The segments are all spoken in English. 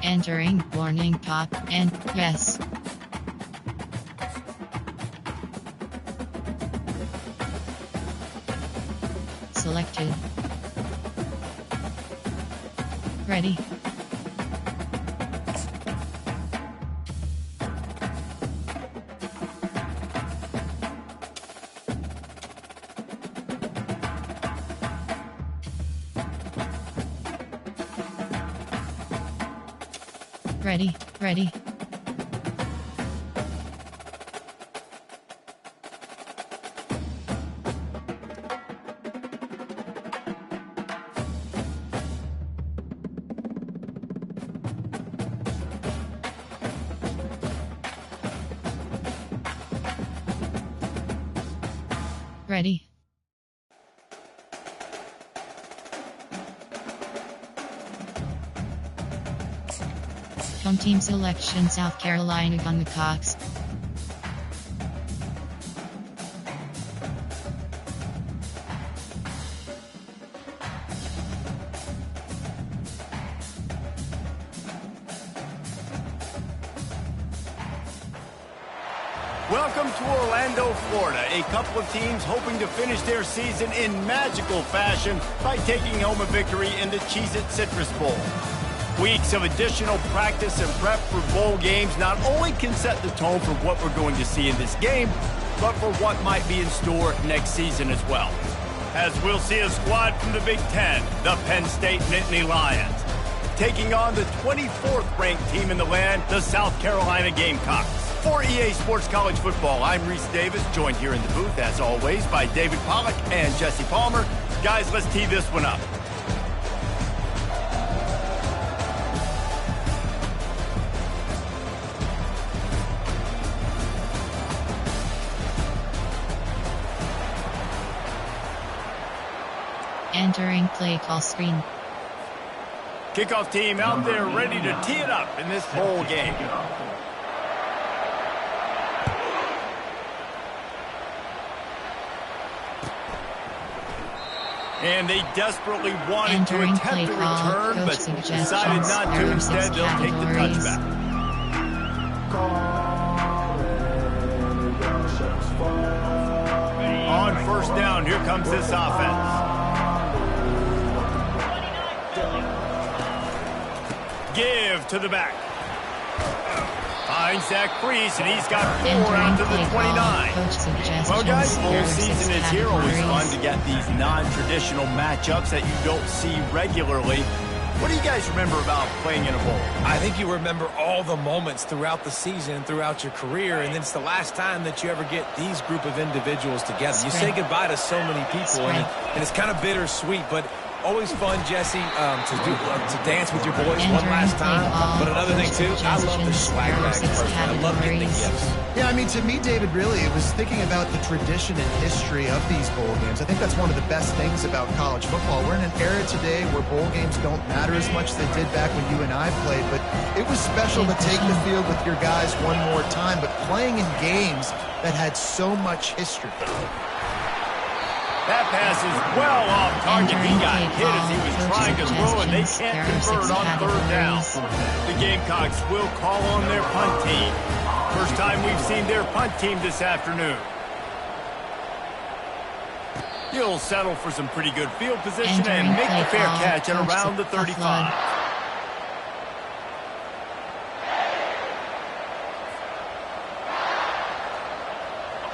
Entering warning pop and yes. Selected. Ready. Ready, ready. Ready. Home team selection: South Carolina Gamecocks. Welcome to Orlando, Florida. A couple of teams hoping to finish their season in magical fashion by taking home a victory in the Cheez-It Citrus Bowl. Weeks of additional practice and prep for bowl games not only can set the tone for what we're going to see in this game, but for what might be in store next season as well. As we'll see a squad from the Big Ten, the Penn State Nittany Lions, taking on the 24th ranked team in the land, the South Carolina Gamecocks. For EA Sports College Football, I'm Reese Davis, joined here in the booth, as always, by David Pollack and Jesse Palmer. Guys, let's tee this one up. Entering play call screen. Kickoff team out there ready to tee it up in this bowl game. And they desperately wanted to attempt a return, but decided not to. Instead, they'll take the touchback. On first down, here comes this offense. Give to the back. Finds that crease, and he's got 4 out to the 29. Well, guys, bowl season is here. Always fun to get these non-traditional matchups that you don't see regularly. What do you guys remember about playing in a bowl? I think you remember all the moments throughout the season and throughout your career, and it's the last time that you ever get these group of individuals together. You say goodbye to so many people, and it's kind of bittersweet, but always fun, Jesse, to dance with your boys one last time. But another thing, too, I love the swag bags personally. I love getting the gifts. Yeah, I mean, to me, David, really, it was thinking about the tradition and history of these bowl games. I think that's one of the best things about college football. We're in an era today where bowl games don't matter as much as they did back when you and I played, but it was special to take the field with your guys one more time, but playing in games that had so much history. That pass is well off target. He got hit as he was trying to throw, and they can't convert on third down. The Gamecocks will call on their punt team. First time we've seen their punt team this afternoon. He'll settle for some pretty good field position and make the fair catch at around the 35.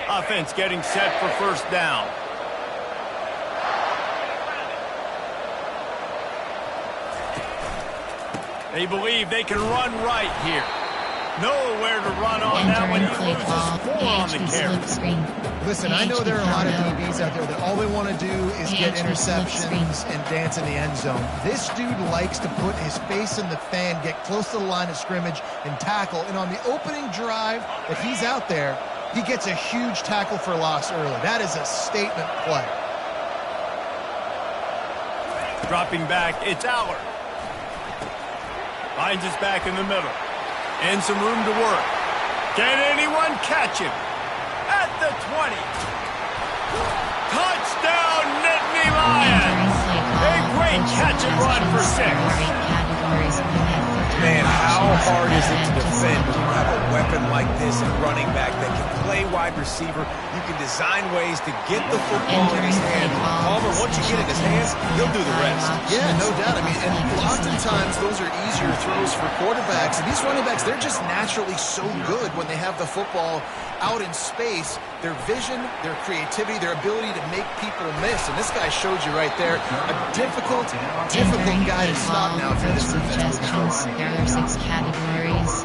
Offense getting set for first down. They believe they can run right here. Nowhere to run on that one. He loses 4 on the carry. Listen, I know there are a lot of DBs out there that all they want to do is get interceptions and dance in the end zone. This dude likes to put his face in the fan, get close to the line of scrimmage, and tackle. And on the opening drive that he's out there, he gets a huge tackle for loss early. That is a statement play. Dropping back, it's Allard. Finds us back in the middle. And some room to work. Can anyone catch him? At the 20. Touchdown, Nittany Lions! A great catch and run for 6. Man, how hard is it to defend when you have a weapon like this at running back that can play wide receiver? You can design ways to get the football in his hand. Palmer, once you get it in his hands, he'll do the rest. Yeah, no doubt. I mean, and oftentimes those are easier throws for quarterbacks. And these running backs, they're just naturally so good when they have the football out in space. Their vision, their creativity, their ability to make people miss. And this guy showed you right there, a difficult guy to stop now if you're this defense. There are 6 categories.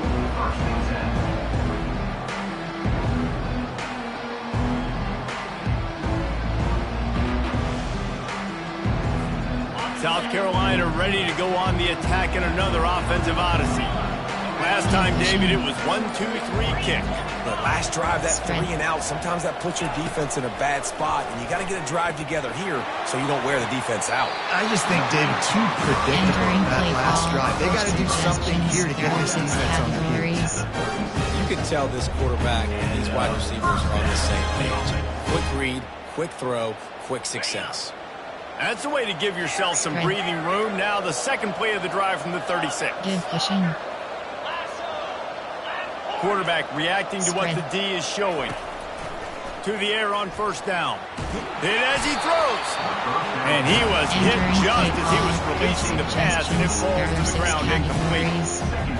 South Carolina ready to go on the attack in another offensive odyssey. Last time, David, it was 1-2-3 kick. But last drive, that 3 and out, sometimes that puts your defense in a bad spot, and you got to get a drive together here so you don't wear the defense out. I just think, David, too predictable in that last drive. They got to do something here to get this defense on their heels. You can tell this quarterback and these wide receivers are on the same page. Quick read, quick throw, quick success. That's the way to give yourself some breathing room. Now the second play of the drive from the 36. Give pushing. Quarterback reacting to what the D is showing. To the air on first down. Hit as he throws. And he was hit just as he was releasing the pass, and it falls to the ground incomplete.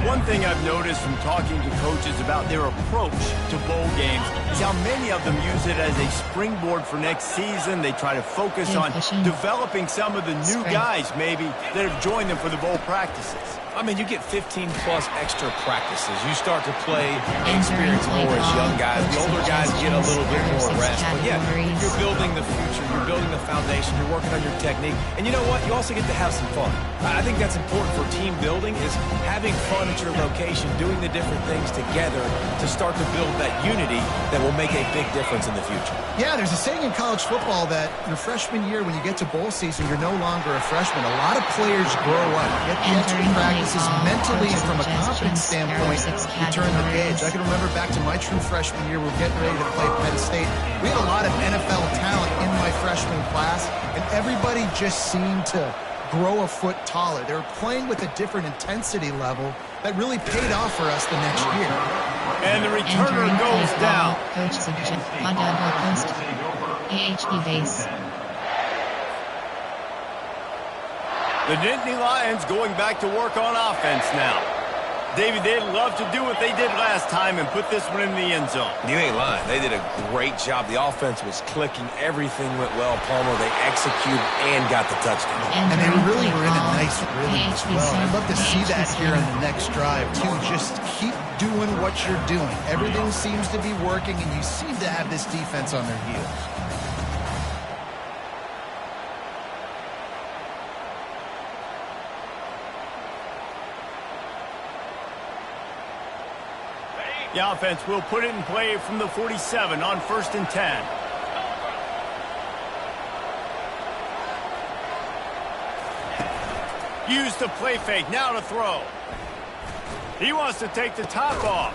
One thing I've noticed from talking to coaches about their approach to bowl games is how many of them use it as a springboard for next season. They try to focus on developing some of the new guys, maybe, that have joined them for the bowl practices. I mean, you get 15-plus extra practices. You start to play and experience more as young guys. The older guys get a little bit more rest. But, yeah, you're building the future. You're building the foundation. You're working on your technique. And you know what? You also get to have some fun. I think that's important for team building is having fun at your location, doing the different things together to start to build that unity that will make a big difference in the future. Yeah, there's a saying in college football that your freshman year, when you get to bowl season, you're no longer a freshman. A lot of players grow up, get the extra practices mentally, and from a confidence standpoint, you turn the page. I can remember back to my true freshman year, we were getting ready to play Penn State. We had a lot of NFL talent in my freshman class, and everybody just seemed to grow a foot taller. They were playing with a different intensity level that really paid off for us the next year. And the returner goes down. Coach suggests on double post. AHP base. The Nittany Lions going back to work on offense now. David, they'd love to do what they did last time and put this one in the end zone. You ain't lying. They did a great job. The offense was clicking. Everything went well. Palmer, they executed and got the touchdown. And they really were in a nice rhythm as well. I'd love to see that here on the next drive, too. Just keep doing what you're doing. Everything seems to be working, and you seem to have this defense on their heels. The offense will put it in play from the 47 on 1st and 10. Use the play fake, now to throw. He wants to take the top off.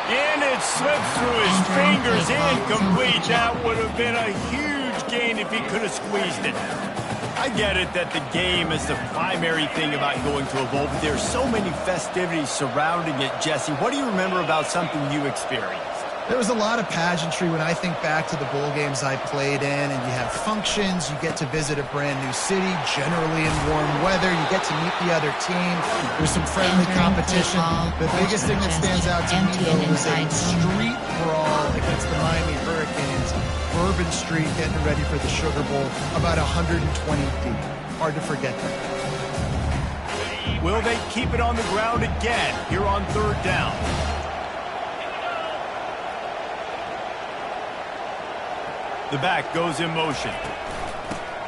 And it slips through his fingers, incomplete. That would have been a huge gain if he could have squeezed it. I get it that the game is the primary thing about going to a bowl, but there's so many festivities surrounding it, Jesse. What do you remember about something you experienced? There was a lot of pageantry when I think back to the bowl games I played in, and you have functions, you get to visit a brand new city, generally in warm weather, you get to meet the other team, there's some friendly competition. The biggest thing that stands out to me, though, was a street brawl against the Miami Hurricanes. Bourbon Street getting ready for the Sugar Bowl, about 120 deep. Hard to forget that. Will they keep it on the ground again here on 3rd down? The back goes in motion.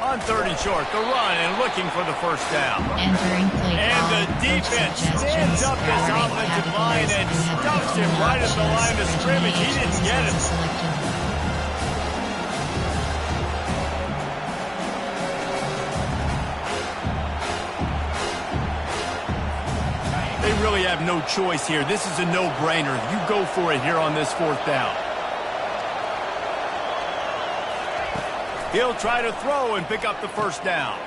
On 30 short, the run and looking for the first down. Entering play and the defense stands up this offensive line and stuffs him right at the line of scrimmage. He didn't get it. really have no choice here. This is a no-brainer. You go for it here on this 4th down. He'll try to throw and pick up the 1st down.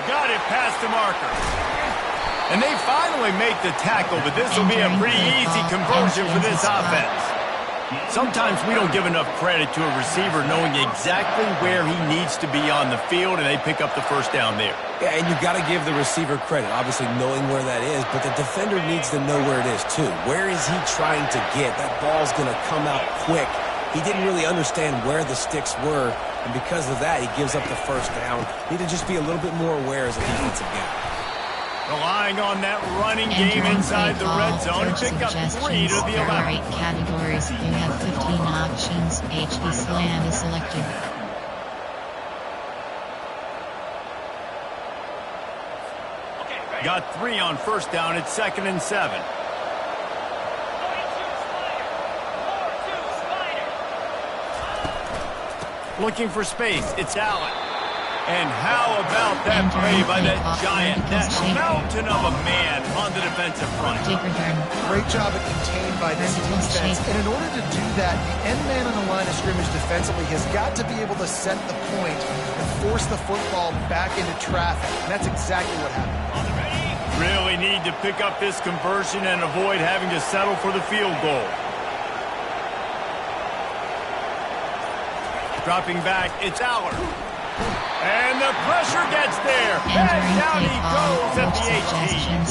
Got it past the marker. And they finally make the tackle, but this will be a pretty easy conversion for this offense. Sometimes we don't give enough credit to a receiver knowing exactly where he needs to be on the field, and they pick up the 1st down there. Yeah, and you've got to give the receiver credit, obviously knowing where that is, but the defender needs to know where it is too. Where is he trying to get? That ball's going to come out quick. He didn't really understand where the sticks were, and because of that, he gives up the 1st down. Need to just be a little bit more aware as a defensive guy. Relying on that running game inside the red zone, pick up 3 to the 11. 8 categories. You have 15 options. HV slam is selected. Got 3 on 1st down. It's 2nd and 7. Looking for space. It's Allen. And how about that play by that giant, that mountain of a man on the defensive front? Great job at contained by this defense. And in order to do that, the end man on the line of scrimmage defensively has got to be able to set the point and force the football back into traffic. And that's exactly what happened. Really need to pick up this conversion and avoid having to settle for the field goal. Dropping back, it's Aller. And the pressure gets there. And down he goes at the 18.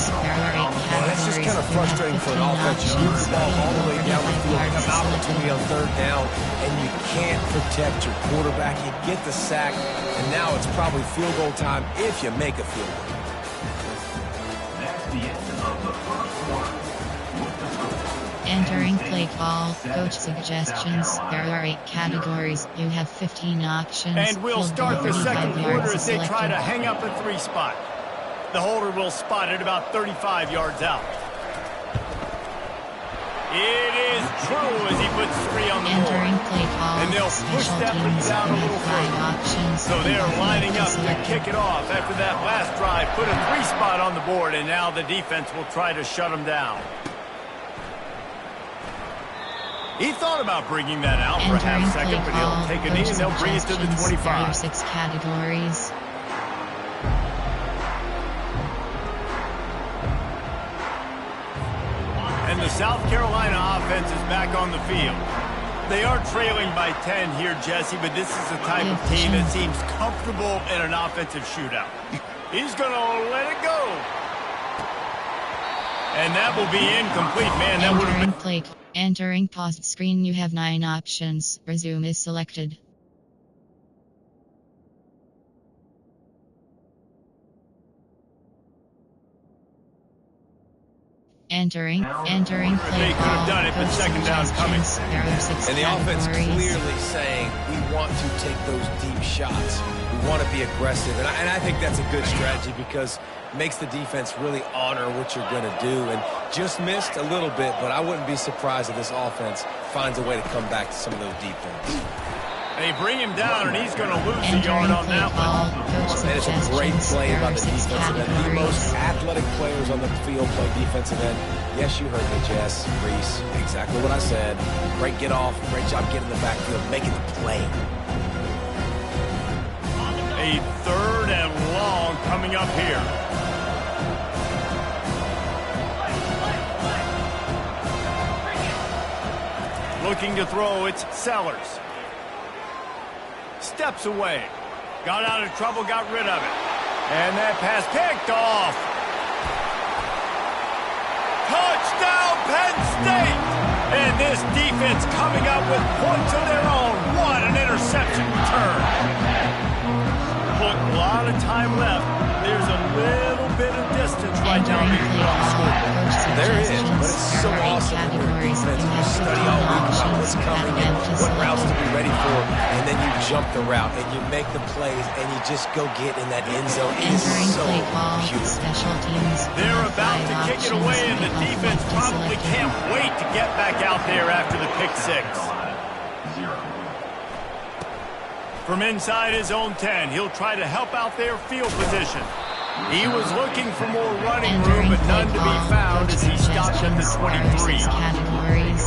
Well, that's just kind of frustrating for an offense. You move the ball all the way down the field, you have an opportunity on 3rd down, and you can't protect your quarterback. You get the sack, and now it's probably field goal time if you make a field goal. That's the end of the 1st quarter. Entering play call, coach suggestions. There are 8 categories. You have 15 options. And we'll start the 2nd quarter as they try to hang up a 3 spot. The holder will spot it about 35 yards out. It is true as he puts 3 on the board. Entering play call, and they'll push that lead down a little further. So they're lining up to kick it off after that last drive. Put a 3 spot on the board, and now the defense will try to shut them down. He thought about bringing that out for a half second, but he'll take a knee and they'll bring it to the 25. 6 categories. And the South Carolina offense is back on the field. They are trailing by 10 here, Jesse, but this is the type of team that seems comfortable in an offensive shootout. He's going to let it go. And that will be incomplete, man. That would have been... Entering paused screen, you have 9 options. Resume is selected. Entering play They could have done it, but 2nd down coming. And the offense clearly saying, we want to take those deep shots. We want to be aggressive. And I think that's a good strategy because it makes the defense really honor what you're going to do. And just missed a little bit, but I wouldn't be surprised if this offense finds a way to come back to some of those deep things. They bring him down, and he's going to lose a yard on that one. And it's a great play by the defensive end. The most athletic players on the field play defensive end. Yes, you heard me, Jess, Reese. Exactly what I said. Great get off. Great job getting the backfield, making the play. A 3rd and long coming up here. Looking to throw, it's Sellers. Steps away. Got out of trouble, got rid of it. And that pass picked off. Touchdown, Penn State! And this defense coming up with points of their own. What an interception return. Look, a lot of time left. There's a little bit of distance right now being on the scoreboard. There is, but it's so awesome when you're defense. You study all week about what's coming and what routes to be ready for, and then you jump the route and you make the plays and you just go get in that end zone. It is so beautiful. They're about to kick it away, and the defense probably can't wait to get back out there after the pick 6. From inside his own 10, he'll try to help out their field position. He was looking for more running room, Entering but none play to be call, found coach as he stopped at the suggestions, there are 23. 6 categories.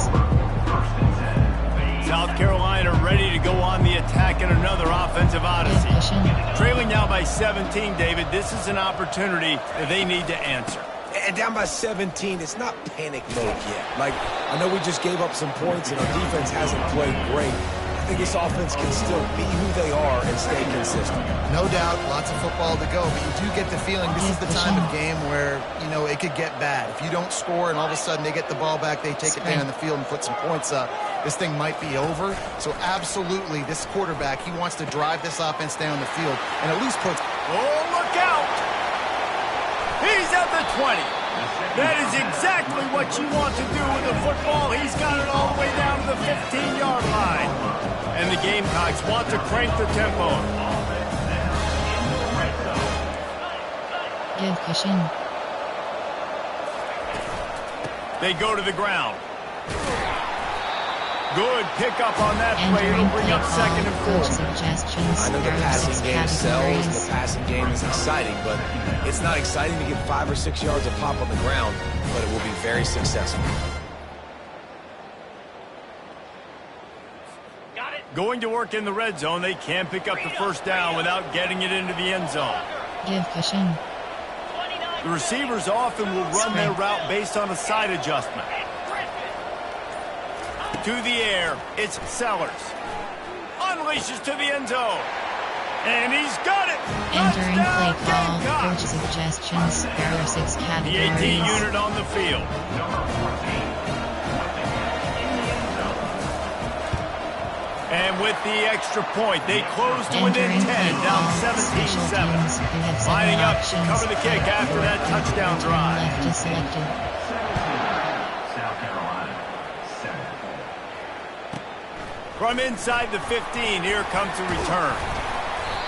South Carolina ready to go on the attack in another offensive odyssey. Good cushion. Trailing now by 17, David. This is an opportunity that they need to answer. And down by 17, it's not panic mode yet. Like, I know we just gave up some points and our defense hasn't played great. I think this offense can still be who they are and stay consistent. No doubt, lots of football to go, but you do get the feeling this is the time of game where, you know, it could get bad. If you don't score and all of a sudden they get the ball back, they take it down the field and put some points up, this thing might be over. So absolutely, this quarterback, he wants to drive this offense down the field and at least put... Oh, look out! He's at the 20. That is exactly what you want to do with the football. He's got it all the way down to the 15-yard line. And the Gamecocks want to crank the tempo. Give cushion. They go to the ground. Good pickup on that play. It'll Entering bring play up second and call, coach 4. suggestions, I know the there are passing 6 game sells, categories. the passing game is exciting, but it's not exciting to get 5 or 6 yards of pop on the ground, but it will be very successful. Going to work in the red zone, they can't pick up the first down without getting it into the end zone. Give cushion. The receivers often will run their route based on a side adjustment. To the air, it's Sellers. Unleashes to the end zone. And he's got it! Entering Touchdown, play call, Gamecocks! coach suggestions, there are 6 The categories. 18 unit on the field. And with the extra point, they close to within 10, down 17-7. Lining up to cover the kick after that touchdown drive. Left is selected. South Carolina, 7. From inside the 15, here comes the return.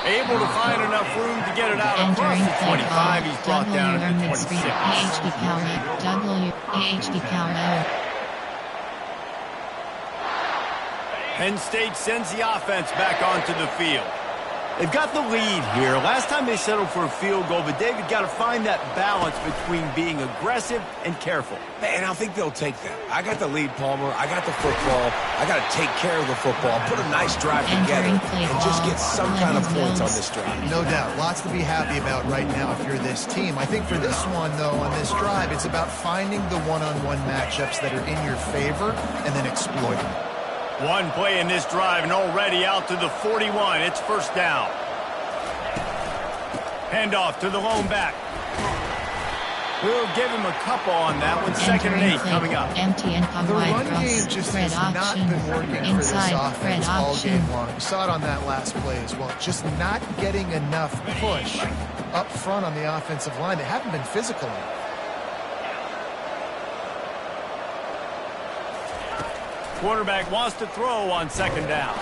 Able to find enough room to get it out across Entering the play 25. call, He's brought down at the 26. AHD power up, AHD power up. Penn State sends the offense back onto the field. They've got the lead here. Last time they settled for a field goal, but David got to find that balance between being aggressive and careful. And I think they'll take that. I got the lead, Palmer. I got the football. I got to take care of the football, put a nice drive together, and just get some kind of points on this drive. No doubt. Lots to be happy about right now if you're this team. I think for this one, though, on this drive, it's about finding the one-on-one matchups that are in your favor and then exploiting them. One play in this drive and already out to the 41. It's first down. Handoff to the lone back. We'll give him a couple on that one. Second and 8 coming up. Empty and come The wide run cross. game just Spread has not option. been working for this Inside offense spread all option. game long. You saw it on that last play as well. Just not getting enough push up front on the offensive line. They haven't been physical enough. Quarterback wants to throw on second down.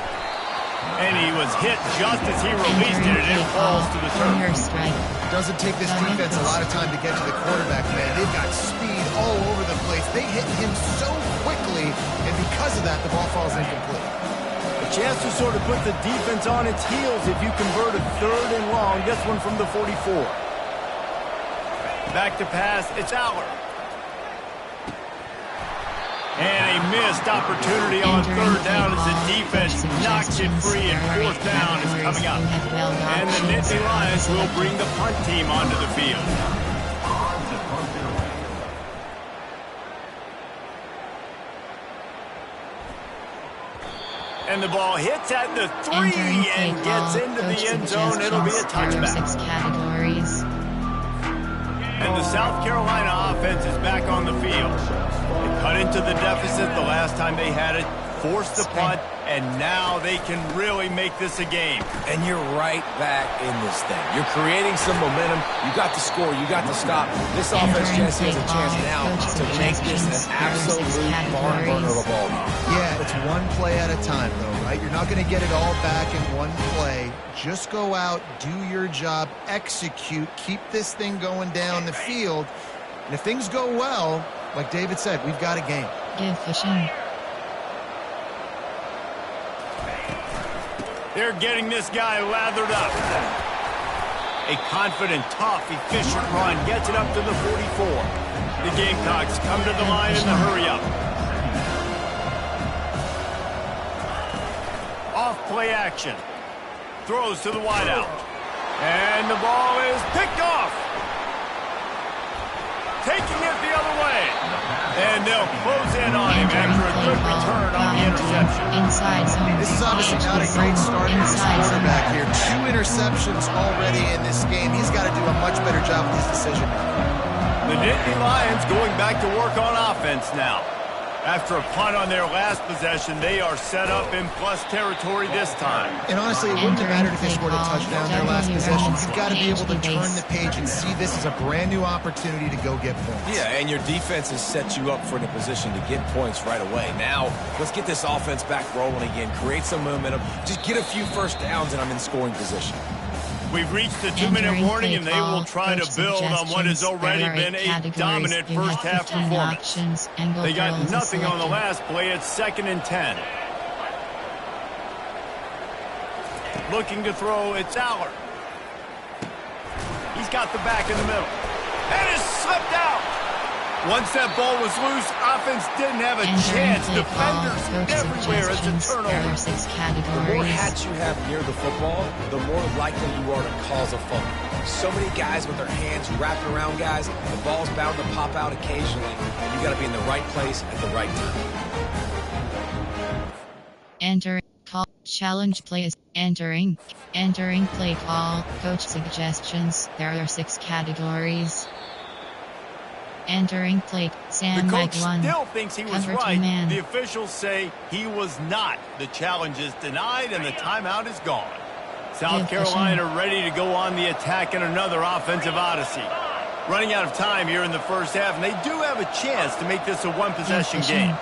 And he was hit just as he released it, and it falls to the turf. It doesn't take this defense a lot of time to get to the quarterback, man. They've got speed all over the place. They hit him so quickly, and because of that, the ball falls incomplete. A chance to sort of put the defense on its heels if you convert a third and long. This one from the 44. Back to pass, it's Aller. And a missed opportunity on third down as the defense knocks it free, and fourth down is coming up. And the Nittany Lions will bring the punt team onto the field. And the ball hits at the 3 and gets into the end zone. It'll be a touchback. 6 categories. And the South Carolina offense is back on the field. They cut into the deficit the last time they had it, forced the punt, and now they can really make this a game. And you're right back in this thing. You're creating some momentum. You got the score. You got the stop. This offense, Jesse, has a chance now to make this an absolute barn burner of a ball game. Yeah, it's one play at a time, though, right? You're not going to get it all back in one play. Just go out, do your job, execute, keep this thing going down the field. And if things go well, like David said, we've got a game. Give fishing. They're getting this guy lathered up. A confident, tough, efficient run gets it up to the 44. The Gamecocks come to the line in the hurry-up. Off-play action. Throws to the wideout. And the ball is picked off. Taking it the other way. And they'll close in on him after a good return on the interception. Inside zone. This is obviously not a great start for this quarterback here. 2 interceptions already in this game. He's got to do a much better job with his decision. The Nittany Lions going back to work on offense now. After a punt on their last possession, they are set up in plus territory this time. And honestly, it wouldn't have mattered if they scored a touchdown their last possession. You've got to be able to turn the page and see this as a brand new opportunity to go get points. Yeah, and your defense has set you up for the position to get points right away. Now, let's get this offense back rolling again, create some momentum, just get a few first downs, and I'm in scoring position. We've reached the 2-minute warning, and they will try to build on what has already been a dominant first-half performance. They got nothing on the last play. It's 2nd and 10. Looking to throw, it's Aller. He's got the back in the middle. And it's slipped out. Once that ball was loose, offense didn't have a chance. Defenders everywhere. It's a turnover. The more hats you have near the football, the more likely you are to cause a fumble. So many guys with their hands wrapped around guys, the ball's bound to pop out occasionally, and you got to be in the right place at the right time. Enter call challenge plays. Entering play call. Coach suggestions. There are 6 categories. Entering play, the coach still thinks he was right. Man. The officials say he was not. The challenge is denied and the timeout is gone. South Carolina ready to go on the attack in another offensive odyssey. Running out of time here in the first half, and they do have a chance to make this a one-possession game.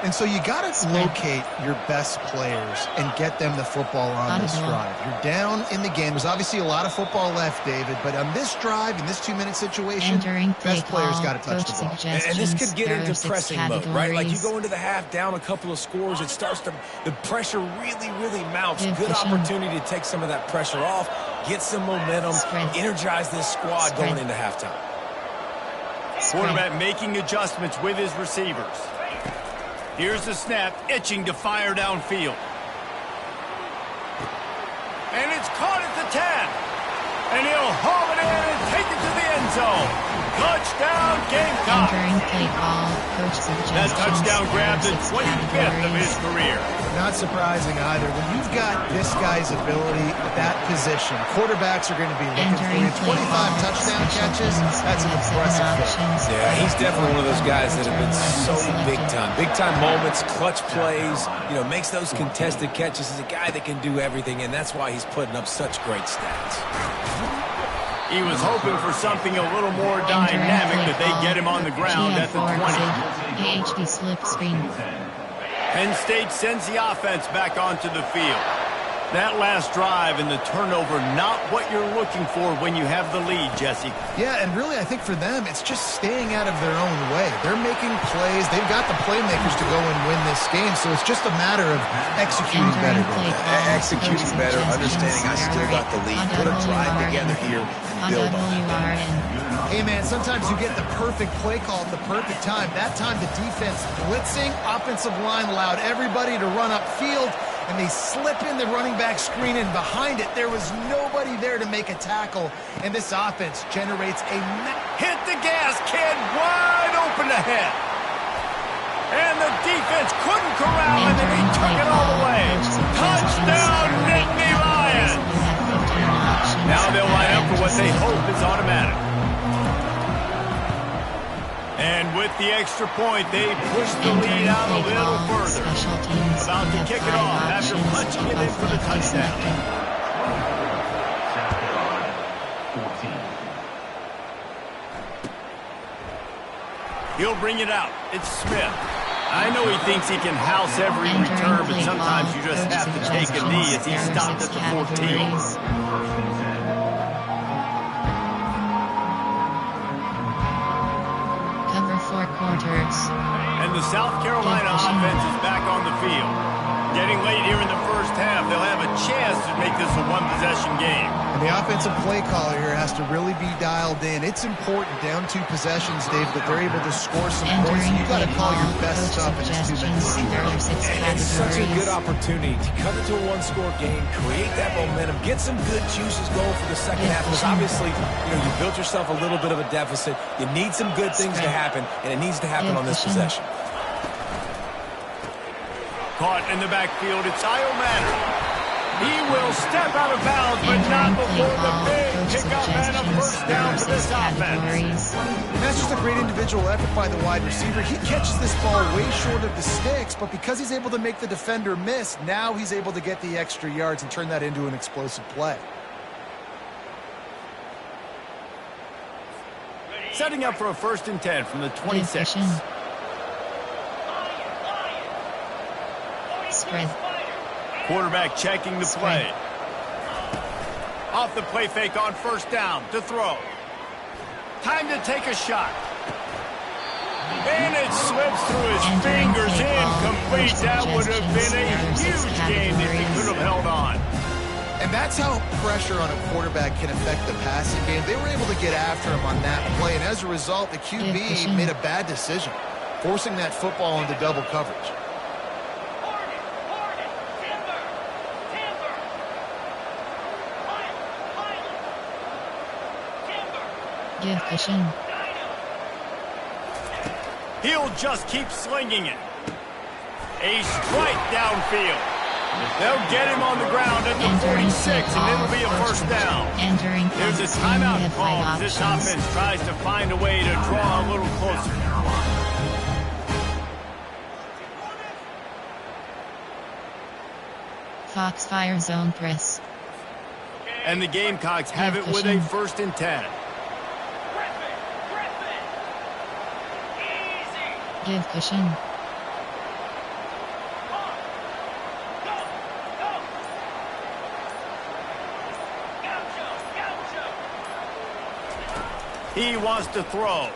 And so you got to locate your best players and get them the football on this drive. You're down in the game. There's obviously a lot of football left, David, but on this drive, in this 2-minute situation, best players got to touch the ball. And this could get into pressing mode, right? Like you go into the half down a couple of scores, it starts to, the pressure really mounts. Good opportunity to take some of that pressure off, get some momentum, energize this squad going into halftime. Quarterback making adjustments with his receivers. Here's the snap, itching to fire downfield. And it's caught at the 10. And he'll haul it in and take it to the end zone. Touchdown, Gamecocks. Entering play call. Coach That touchdown grabbed the 25th of his career. Not surprising either. When you've got this guy's ability at that position, quarterbacks are going to be looking for you. 25 touchdown catches, that's an impressive thing. Yeah, he's definitely one of those guys that have been so big time. Big time moments, clutch plays, you know, makes those contested catches. He's a guy that can do everything, and that's why he's putting up such great stats. He was hoping for something a little more dynamic, but they get him on the ground at the 20. AHD slip screen. Penn State sends the offense back onto the field. That last drive and the turnover, not what you're looking for when you have the lead, Jesse. Yeah, and really I think for them, it's just staying out of their own way. They're making plays. They've got the playmakers to go and win this game, so it's just a matter of executing better. Executing better, understanding I still got the lead. Put a drive together here and build on it. Hey, man, sometimes you get the perfect play call at the perfect time. That time the defense blitzing, offensive line allowed everybody to run upfield, and they slip in the running back screen, and behind it, there was nobody there to make a tackle, and this offense generates a... Hit the gas, kid, wide open ahead. And the defense couldn't corral him, and he took it all the way. Touchdown, Nittany Lions! Now they'll line up for what they hope is automatic. And with the extra point, they push the lead out a little further. About to kick it off after punching it in for the touchdown. He'll bring it out. It's Smith. I know he thinks he can house every return, but sometimes you just have to take a knee as he stopped at the 14. Quarters. And the South Carolina offense is back on the field. Getting late here in the first half, they'll have a chance to make this a one-possession game. And the offensive play caller here has to really be dialed in. It's important down 2 possessions, Dave, that they're able to score some points. You got to call your best stuff in just 2 minutes. It's such a good opportunity to come into a one-score game, create that momentum, get some good juices going for the second half. Because obviously, you built yourself a little bit of a deficit. You need some good things to happen, and it needs to happen on this possession. Caught in the backfield, it's Io Manor. He will step out of bounds, but not before the big pickup and a first down for this offense. And that's just a great individual effort by the wide receiver. He catches this ball way short of the sticks, but because he's able to make the defender miss, now he's able to get the extra yards and turn that into an explosive play. Setting up for a 1st and 10 from the 26. Spread. Quarterback checking the play. Off the play fake on 1st down to throw. Time to take a shot. And it slips through his fingers, incomplete. That would have been a huge game if he could have held on. And that's how pressure on a quarterback can affect the passing game. They were able to get after him on that play, and as a result, the QB made a bad decision, forcing that football into double coverage. Give cushion. He'll just keep slinging it. A strike downfield. They'll get him on the ground at the 46, and it'll be a 1st down. There's a timeout call as this offense tries to find a way to draw a little closer. Foxfire zone press. And the Gamecocks have it with a 1st and 10. Give cushion. He wants to throw.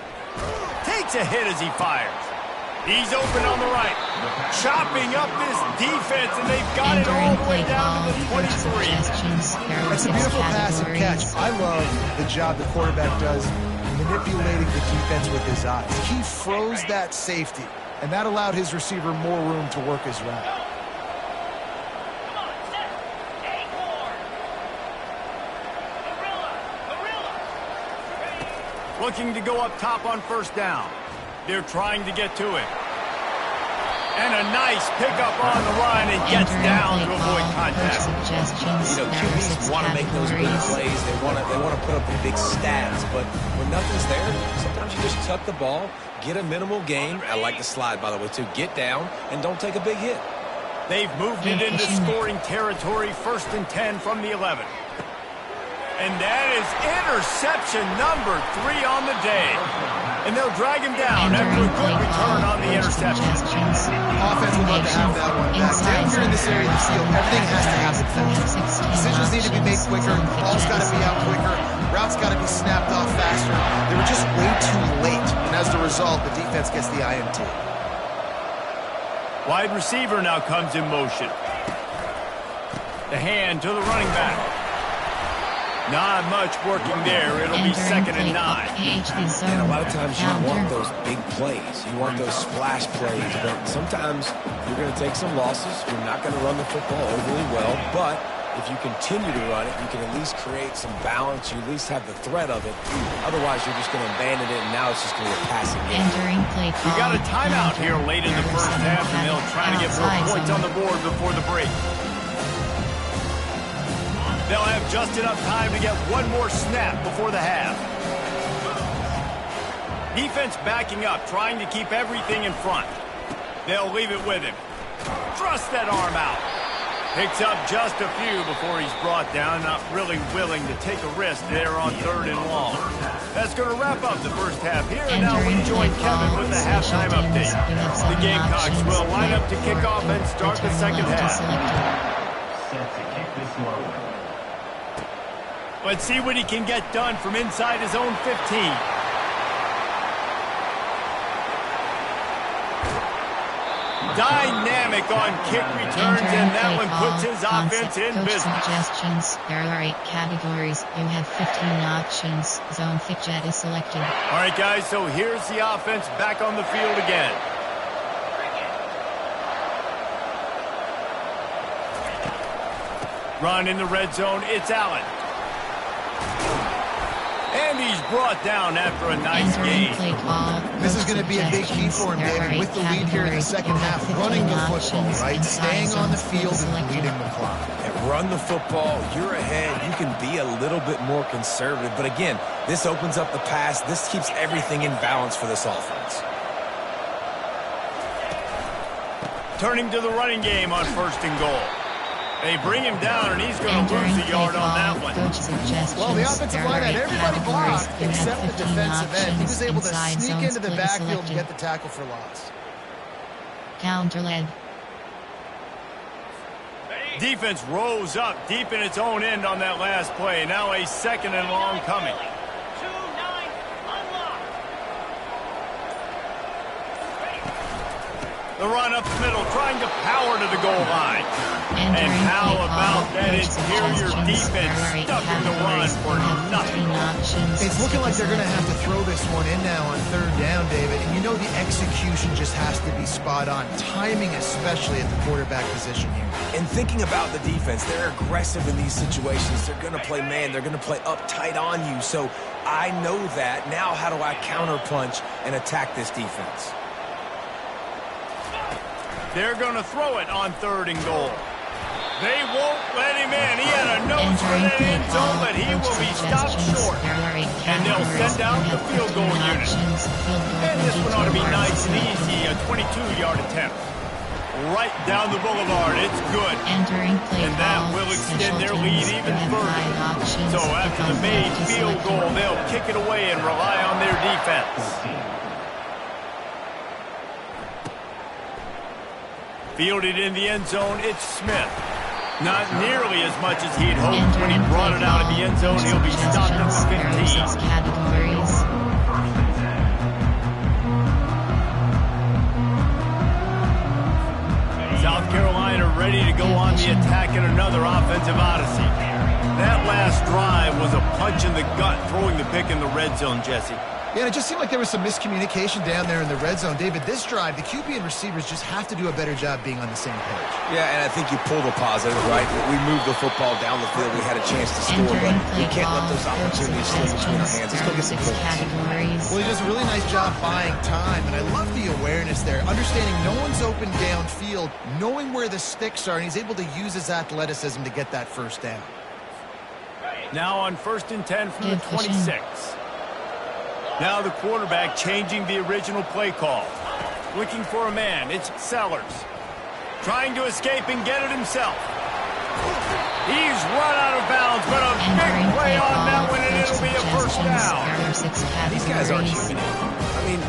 Takes a hit as he fires. He's open on the right. Chopping up this defense, and they've got it all the way down to the 23. It's a beautiful pass and catch. I love the job the quarterback does manipulating the defense with his eyes. He froze that safety, and that allowed his receiver more room to work his route. Looking to go up top on 1st down. They're trying to get to it. And a nice pickup on the run and gets down to avoid contact. QBs want to make those big plays. They want to put up the big stats. But when nothing's there, sometimes you just tuck the ball, get a minimal gain. I like the slide, by the way, too. Get down and don't take a big hit. They've moved it into scoring territory. 1st and 10 from the 11. And that is interception number 3 on the day. And they'll drag him down after a good return on the interception. Offense would love to have that one back. Down here in this area of the field, everything has to happen fast. Decisions need to be made quicker. Ball's got to be out quicker. Routes got to be snapped off faster. They were just way too late. And as a result, the defense gets the INT. Wide receiver now comes in motion. The hand to the running back. Not much working there. It'll be 2nd and 9. And a lot of times you want those big plays. You want those splash plays. But sometimes you're going to take some losses. You're not going to run the football overly well. But if you continue to run it, you can at least create some balance. You at least have the threat of it. Otherwise, you're just going to abandon it, and now it's just going to be a passing game. We got a timeout here late in the first half, and they'll try to get more points on the board before the break. They'll have just enough time to get one more snap before the half. Defense backing up, trying to keep everything in front. They'll leave it with him. Thrust that arm out. Picks up just a few before he's brought down, not really willing to take a risk there on 3rd and long. That's going to wrap up the first half here, and now we join Kevin with the halftime update. The Gamecocks will line up to kick off and start the second half. Set to kick this one. Let's see what he can get done from inside his own 15. Dynamic on kick returns, and that one puts his offense in business. Suggestions. There are 8 categories. You have 15 options. Zone fidget is selected. All right, guys, so here's the offense back on the field again. Run in the red zone. It's Allen. And he's brought down after a nice gain. This is going to be a big key for him, David, with the lead here in the second half, running the football, right? Staying on the field and leading the clock. And run the football, you're ahead. You can be a little bit more conservative. But again, this opens up the pass. This keeps everything in balance for this offense. Turning to the running game on 1st and goal. They bring him down, and he's going to lose a yard on that one. Well, the offensive line had everybody blocked except the defensive end. He was able to sneak into the backfield and get the tackle for loss. Counter led. Defense rose up deep in its own end on that last play. Now a 2nd and long coming. The run up the middle, trying to power to the goal line. And how about that interior defense stuck in the run for nothing? It's looking like they're going to have to throw this one in now on 3rd down, David. And you know the execution just has to be spot on. Timing, especially at the quarterback position here. And thinking about the defense, they're aggressive in these situations. They're going to play man. They're going to play up tight on you. So I know that. Now how do I counterpunch and attack this defense? They're going to throw it on 3rd and goal. They won't let him in. He had a nose for that end zone, but he will be stopped short. And they'll send out the field goal unit. And this one ought to be nice and easy, a 22-yard attempt. Right down the boulevard. It's good. And that will extend their lead even further. So after the made field goal, they'll kick it away and rely on their defense. Fielded in the end zone, it's Smith. Not nearly as much as he'd hoped when he brought it out of the end zone. He'll be stopped at the 15. South Carolina ready to go on the attack in another offensive odyssey. That last drive was a punch in the gut, throwing the pick in the red zone, Jesse. Yeah, and it just seemed like there was some miscommunication down there in the red zone. David, this drive, the QB and receivers just have to do a better job being on the same page. Yeah, and I think you pull the positive, right? We moved the football down the field. We had a chance to score, but we can't let those opportunities slip between our hands. Let's go get some points. Well, he does a really nice job buying time, and I love the awareness there. Understanding no one's open downfield, knowing where the sticks are, and he's able to use his athleticism to get that 1st down. Now on 1st and 10 from the 26. Now the quarterback changing the original play call. Looking for a man. It's Sellers. Trying to escape and get it himself. He's run out of bounds, but a big play on that one, and it'll be a 1st down. These guys aren't human. I mean,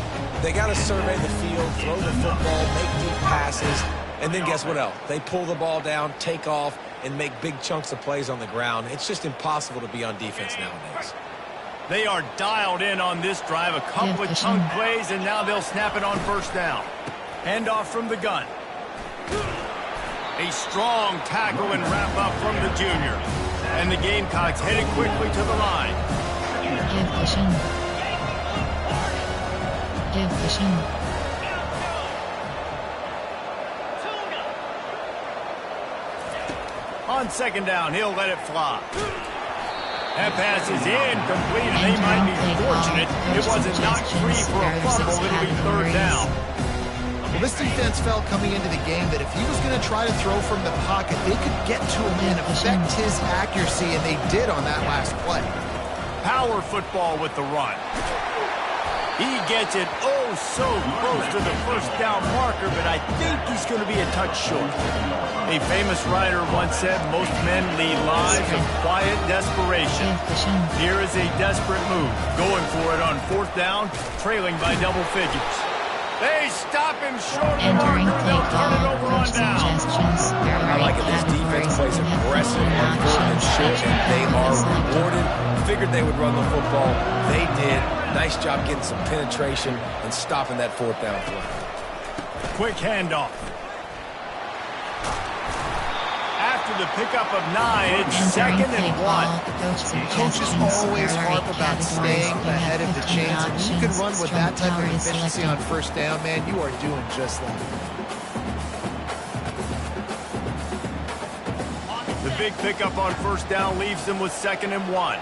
they got to survey the field, throw the football, make deep passes, and then guess what else? They pull the ball down, take off, and make big chunks of plays on the ground. It's just impossible to be on defense nowadays. They are dialed in on this drive. A couple of chunk plays, and now they'll snap it on 1st down. Handoff from the gun. A strong tackle and wrap up from the junior. And the Gamecocks headed quickly to the line. On 2nd down, he'll let it fly. That pass is incomplete, and they might be fortunate it wasn't knocked free for a fumble. It'll be 3rd down. Well, this defense felt coming into the game that if he was going to try to throw from the pocket, they could get to him and affect his accuracy, and they did on that last play. Power football with the run. He gets it so close to the 1st down marker, but I think he's going to be a touch short. A famous writer once said, most men lead lives of quiet desperation. Here is a desperate move. Going for it on 4th down, trailing by double figures. They stop him short of the marker, and they'll turn it over on down. I like it. This defense plays aggressive on 4th and short, and they are rewarded. Figured they would run the football. They did. Nice job getting some penetration and stopping that 4th down play. Quick handoff. After the pickup of 9, it's second and 1. Coaches always harp about staying ahead of the chains. And you can run with that type of efficiency on first down, man. You are doing just that. The big pickup on first down leaves them with second and 1.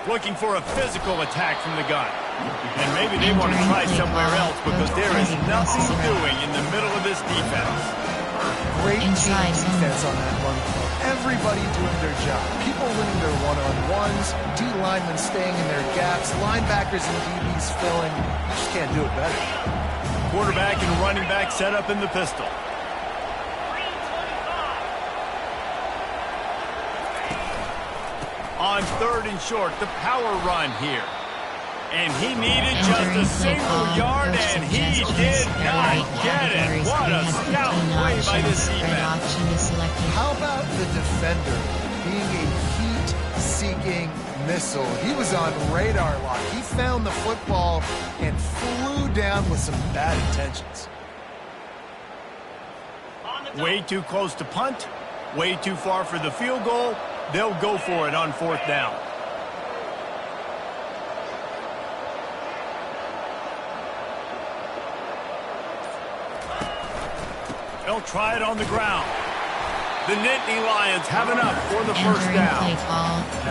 Looking for a physical attack from the gun. And maybe they want to try somewhere else because there is nothing doing in the middle of this defense. Great team defense on that run play. Everybody doing their job. People winning their one-on-ones, D linemen staying in their gaps, linebackers and DBs filling. You just can't do it better. Quarterback and running back set up in the pistol. On third and short, the power run here. And he needed just a single yard, and he did not get it. What a scout play by this defense. How about the defender being a heat-seeking missile? He was on radar lock. He found the football and flew down with some bad intentions. Way too close to punt, way too far for the field goal. They'll go for it on fourth down. They'll try it on the ground. The Nittany Lions have enough for the first down.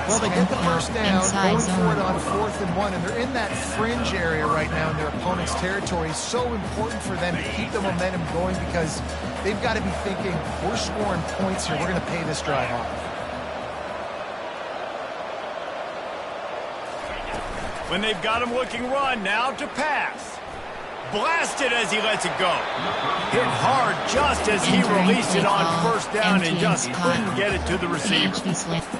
Well, they get the first down, going for it on 4th and 1, and they're in that fringe area right now in their opponent's territory. So important for them to keep the momentum going because they've got to be thinking, we're scoring points here. We're going to pay this drive off. When they've got him looking run, now to pass. Blasted as he lets it go. Hit hard just as he released it on first down and just couldn't get it to the receiver.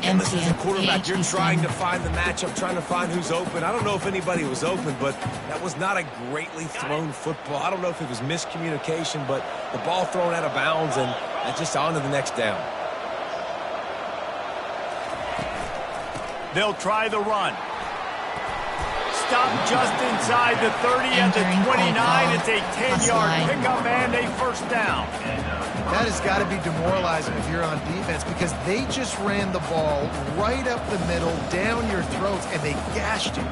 And this is a quarterback. You're trying to find the matchup, trying to find who's open. I don't know if anybody was open, but that was not a greatly thrown football. I don't know if it was miscommunication, but the ball thrown out of bounds and just on to the next down. They'll try the run. Stop just inside the 30 at the 29. It's a 10-yard pickup and a first down. That has got to be demoralizing if you're on defense because they just ran the ball right up the middle, down your throats, and they gashed you.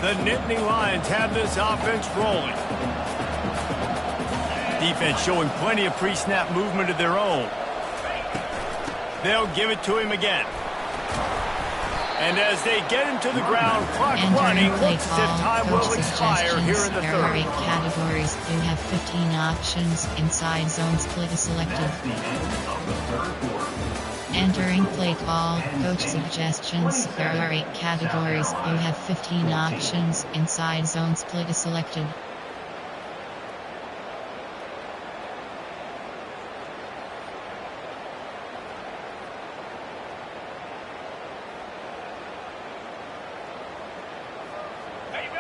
The Nittany Lions have this offense rolling. Defense showing plenty of pre-snap movement of their own. They'll give it to him again. And as they get him to the ground, clock running, looks as if time will expire here in the third. There are 8 categories. You have 15 options. Inside zone split is selected. Entering play call, coach suggestions. There are 8 categories. You have 15 options. Inside zone split is selected.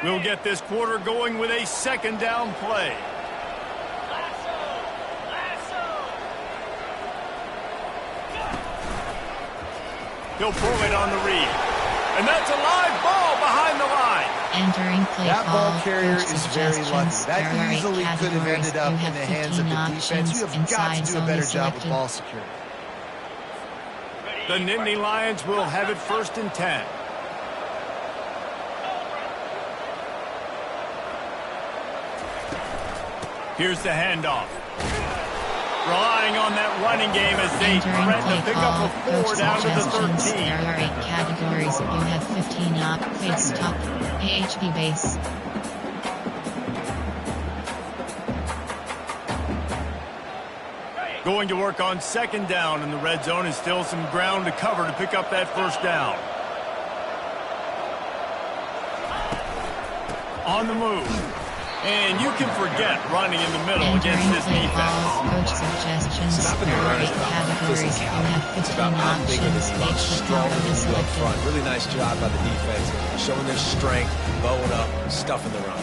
We'll get this quarter going with a second down play. He'll pull it on the read. And that's a live ball behind the line. Entering play that call, ball carrier coach is very lucky. suggestions. That There are 8 easily could have ended up in the hands of the defense. You have got to do a better job of ball security. The Nittany Lions will have it first and 10. Here's the handoff. Relying on that running game as they threaten to pick up a 4 down to the 13. There are 8 categories. You have 15 up, fade stop, AHP base. Going to work on second down in the red zone and still some ground to cover to pick up that first down. On the move. And you can forget running in the middle against this defense. Coach suggestions. There are 8 categories. You have 15 options. Strong up front. Really nice job by the defense, showing their strength, bowing up, stuffing the run.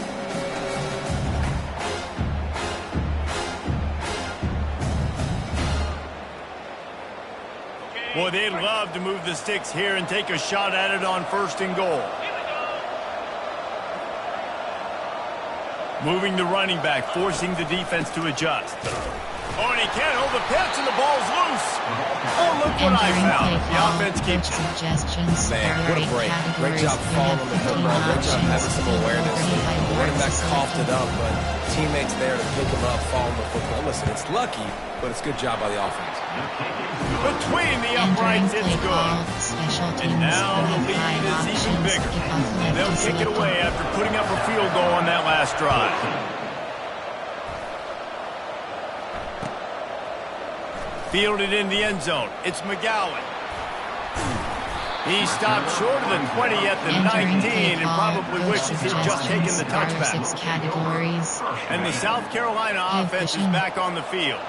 Boy, they'd love to move the sticks here and take a shot at it on first and goal. Moving the running back, forcing the defense to adjust. Oh, and he can't hold the pitch, and the ball's loose. Oh, look what I found. The offense keeps... Man, what a break. Great job following the football. Great job having some awareness. The running back coughed it up, but teammates there to pick him up, following the football. Listen, it's lucky, but it's good job by the offense. Between the uprights, it's good. And now the lead is even bigger. They'll kick it away after putting up a field goal on that last drive. Fielded in the end zone. It's McGowan. He stopped short of the 20 at the 19 and probably wishes he'd just taken the touchback. And the South Carolina offense is back on the field.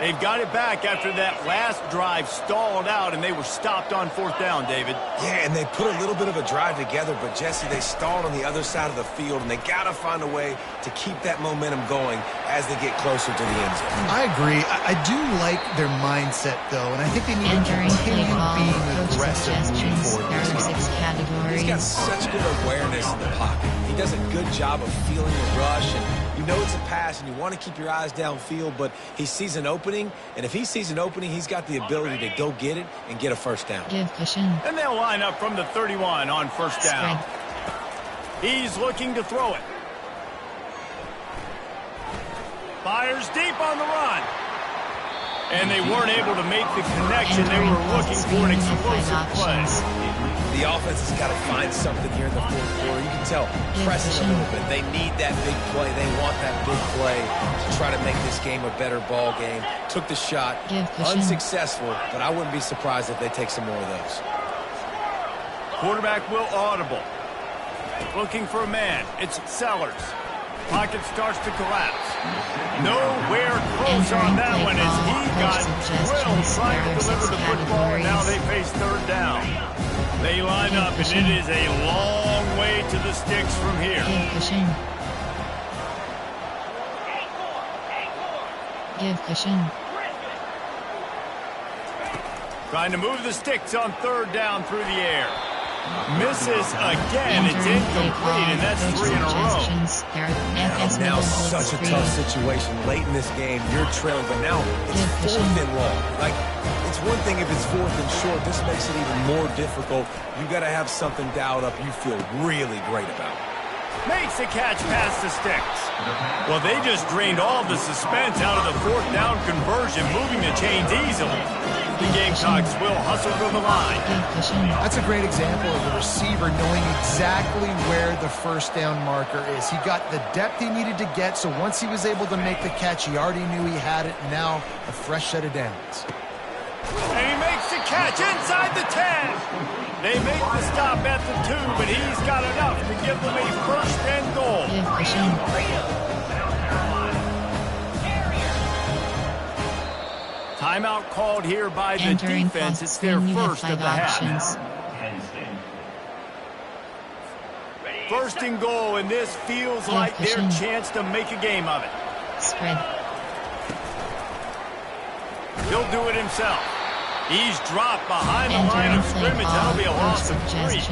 They've got it back after that last drive stalled out, and they were stopped on 4th down, David. Yeah, and they put a little bit of a drive together, but, Jesse, they stalled on the other side of the field, and they got to find a way to keep that momentum going as they get closer to the end zone. I agree. I do like their mindset, though, and I think they need to continue being aggressive moving forward. He's got such good awareness in the pocket. He does a good job of feeling the rush, and you know it's a pass, and you want to keep your eyes downfield, but he sees an opening, and if he sees an opening, he's got the ability to go get it and get a first down. And they'll line up from the 31 on 1st down. He's looking to throw it. Fires deep on the run. And they weren't able to make the connection. They were looking for an explosive play. The offense has got to find something here in the 4th quarter. You can tell, pressing a little bit. They need that big play. They want that big play to try to make this game a better ball game. Took the shot, unsuccessful, but I wouldn't be surprised if they take some more of those. Quarterback will audible. Looking for a man. It's Sellers. Pocket starts to collapse. Nowhere close on that one as he got drilled trying to deliver the football, and now they face 3rd down. They line up, and it is a long way to the sticks from here. Trying to move the sticks on 3rd down through the air. Misses again. It's incomplete, and that's 3 in a row. Now such a tough situation late in this game. You're trailing, but now it's 4th and long. Like, it's one thing if it's 4th and short. This makes it even more difficult. You got to have something dialed up you feel really great about. Makes the catch past the sticks. Well, they just drained all the suspense out of the 4th down conversion, moving the chains easily. The Gamecocks will hustle to the line. That's a great example of a receiver knowing exactly where the 1st down marker is. He got the depth he needed to get, so once he was able to make the catch, he already knew he had it. Now, a fresh set of downs. And he makes the catch inside the 10. They make the stop at the 2, but he's got enough to give them a 1st and goal. Timeout called here by the defense. It's their 1st of the half. 1st and goal, and this feels like their chance to make a game of it. He'll do it himself. He's dropped behind the line of scrimmage. That'll be a loss of 3.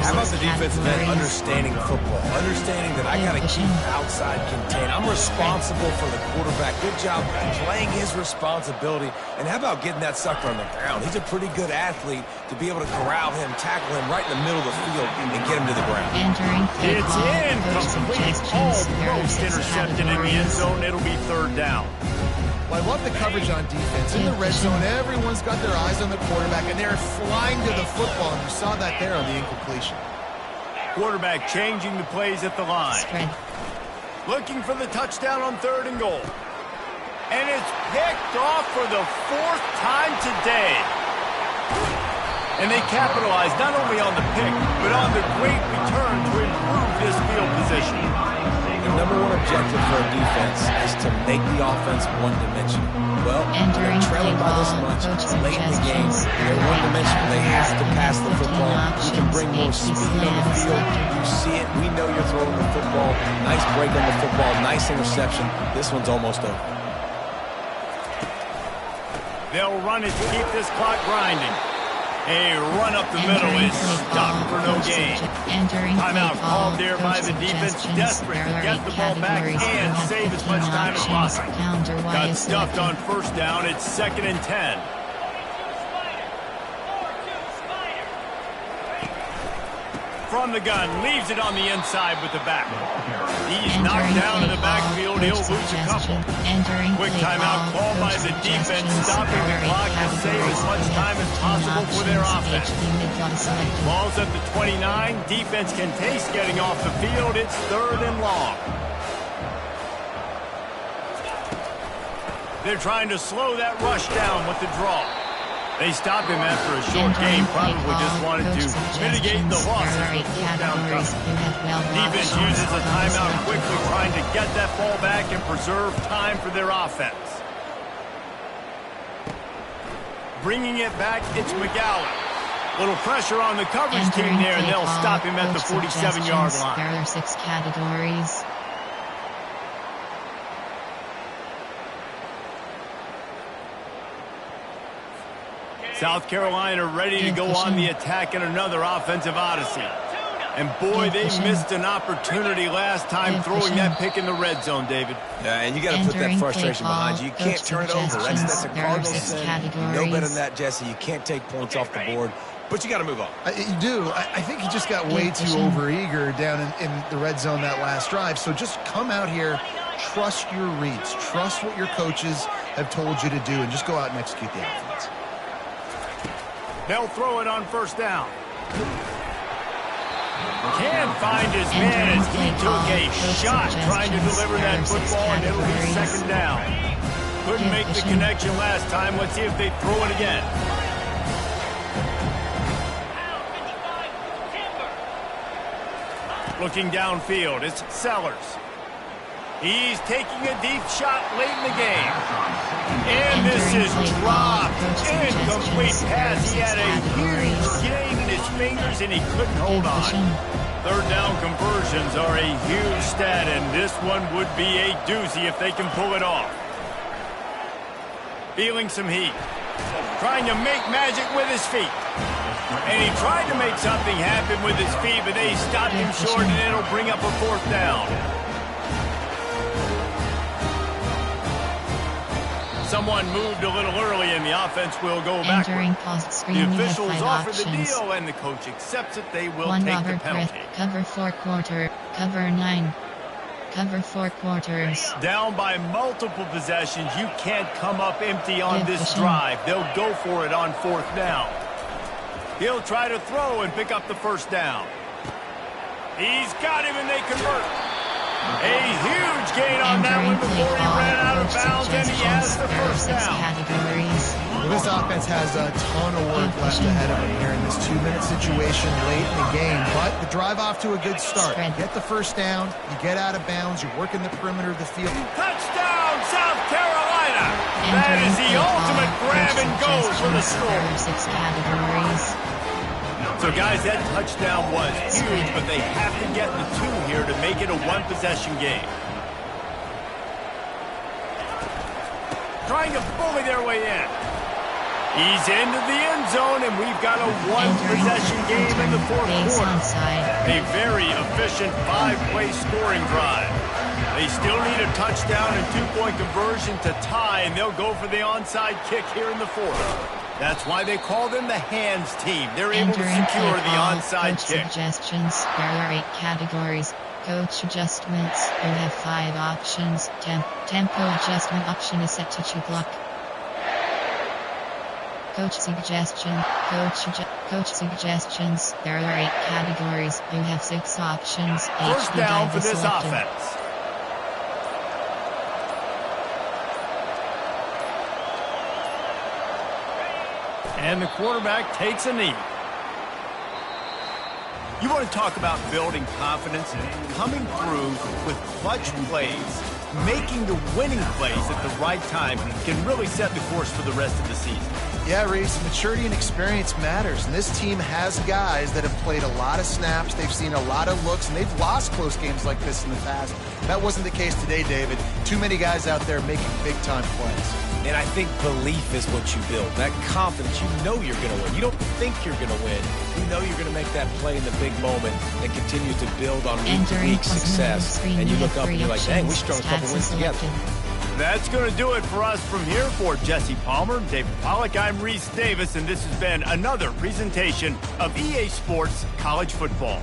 How about the defensive end understanding football? Understanding that I got to keep outside contained. I'm responsible for the quarterback. Good job playing his responsibility. And how about getting that sucker on the ground? He's a pretty good athlete to be able to corral him, tackle him right in the middle of the field, and get him to the ground. It's incomplete. Almost intercepted in the end zone. It'll be 3rd down. Well, I love the coverage on defense. In the red zone, everyone's got their eyes on the quarterback, and they're flying to the football, and you saw that there on the incompletion. Quarterback changing the plays at the line. Looking for the touchdown on 3rd and goal. And it's picked off for the 4th time today. And they capitalized not only on the pick, but on the great return to improve this field position. The number 1 objective for a defense is to make the offense one-dimensional. Well, they're trailing by this much late in the game. They're one-dimensional. They have to pass the football. You can bring more speed on the field. You see it. We know you're throwing the football. Nice break on the football. Nice interception. This one's almost over. They'll run it to keep this clock grinding. A run up the middle is stopped for no gain. Timeout called there by the defense, desperate to get the ball back and save as much time as possible. Got stuffed on first down. It's 2nd and 10. From the gun, leaves it on the inside with the back. He's knocked down in the backfield. He'll lose a couple. Quick timeout called by the defense, stopping the clock to save as much time as possible for their offense. Ball's at the 29. Defense can taste getting off the field. It's 3rd and long. They're trying to slow that rush down with the draw. They stop him after a short game, probably just wanted to mitigate the losses with fourth down coverage. Defense uses a timeout quickly, trying to get that ball back and preserve time for their offense. Bringing it back, it's McGowan. Little pressure on the coverage team there, and they'll stop him at the 47-yard line. There are 6 categories. South Carolina ready to go on the attack in another offensive odyssey. And boy, they missed an opportunity last time throwing that pick in the red zone, David. Yeah, and you got to put that frustration behind you. You can't turn it over. That's a Cardinal sin. You know better than that, Jesse. You can't take points off the board, but you got to move on. You do. I think he just got way too overeager down in the red zone that last drive. So just come out here, trust your reads, trust what your coaches have told you to do, and just go out and execute the offense. They'll throw it on first down. Can't find his man as he took a shot trying to deliver that football, and it'll be 2nd down. Couldn't make the connection last time. Let's see if they throw it again. Looking downfield, it's Sellers. He's taking a deep shot late in the game. And this is dropped. Incomplete pass. He had a huge gain in his fingers, and he couldn't hold on. 3rd down conversions are a huge stat, and this one would be a doozy if they can pull it off. Feeling some heat. Trying to make magic with his feet. And he tried to make something happen with his feet, but they stopped him short, and it'll bring up a 4th down. Someone moved a little early, and the offense will go backward. The officials offer the deal, and the coach accepts it. They will take the penalty. Cover 4 quarter. Cover 9. Cover 4 quarters. Down by multiple possessions. You can't come up empty on this drive. They'll go for it on 4th down. He'll try to throw and pick up the 1st down. He's got him, and they convert. A huge gain on that one before he ran out of bounds, and he has the 1st down. Well, this offense has a ton of work left ahead of them here in this 2-minute situation late in the game, but the drive off to a good start. You get the 1st down, you get out of bounds, you're working the perimeter of the field. Touchdown, South Carolina! That is the ultimate grab and go for the score. 6 categories. So, guys, that touchdown was huge, but they have to get the 2 here to make it a 1-possession game. Trying to bully their way in. He's into the end zone, and we've got a 1-possession game in the 4th quarter. A very efficient 5-play scoring drive. They still need a touchdown and 2-point conversion to tie, and they'll go for the onside kick here in the 4th. That's why they call them the hands team. They're able to secure the onside kick. Suggestions. There are 8 categories. Coach adjustments. You have 5 options. Tempo adjustment option is set to 2 block. Coach suggestion. Coach suggestions. There are 8 categories. You have 6 options. 1st down for this offense. And the quarterback takes a knee. You want to talk about building confidence? Coming through with clutch plays, making the winning plays at the right time can really set the course for the rest of the season. Yeah, Reese, maturity and experience matters, and this team has guys that have played a lot of snaps, they've seen a lot of looks, and they've lost close games like this in the past. That wasn't the case today, David. Too many guys out there making big-time plays. And I think belief is what you build. That confidence, you know you're going to win. You don't think you're going to win. You know you're going to make that play in the big moment and continue to build on week-to-week success. And you look up and you're like, dang, we strung a couple wins together. That's going to do it for us from here. For Jesse Palmer, David Pollack, I'm Reese Davis, and this has been another presentation of EA Sports College Football.